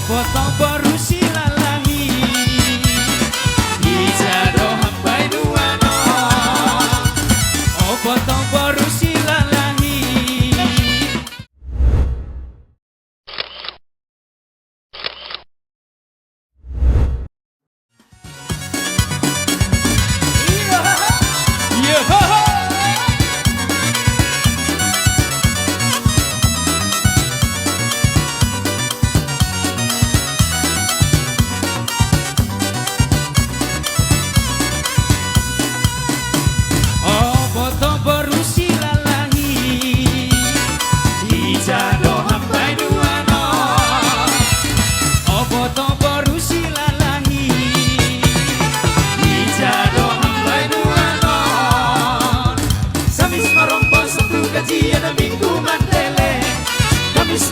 potong baru silalahi ijado hambai nuano potong baru silalahi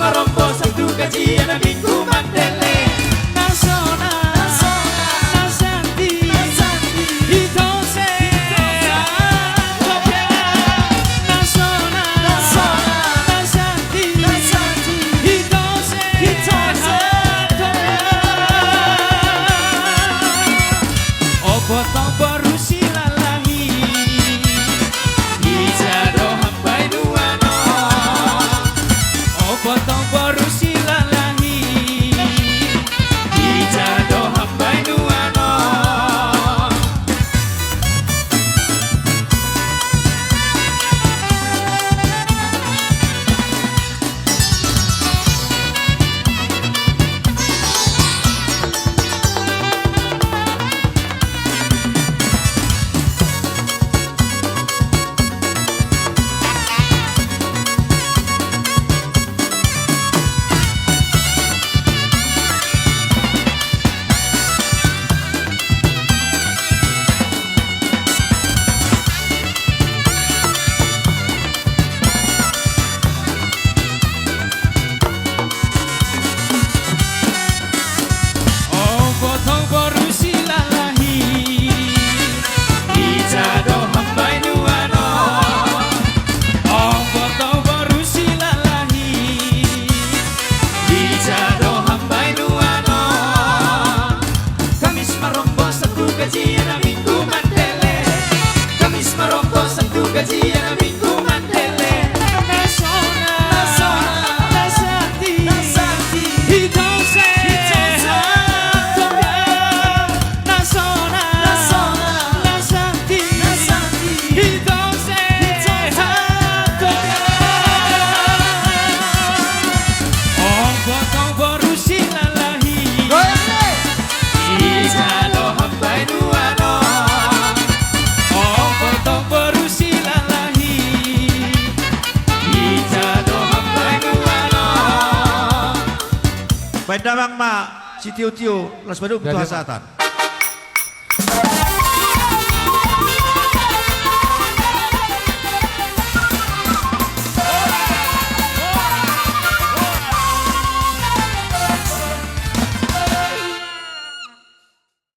marompo satu kajian minggu mandele nasona nasanti hitose nasona nasanti hitose potong baru silalahi ijado hambai nuano potong baru silalahi ijado hambai nuano gajian minggu mandele nasona nasanti hitose nasona nasanti hitose potong baru silalahi ijado hambai nuano potong baru Baik damang ma, si tiu-tiu, las baduk itu hasatan.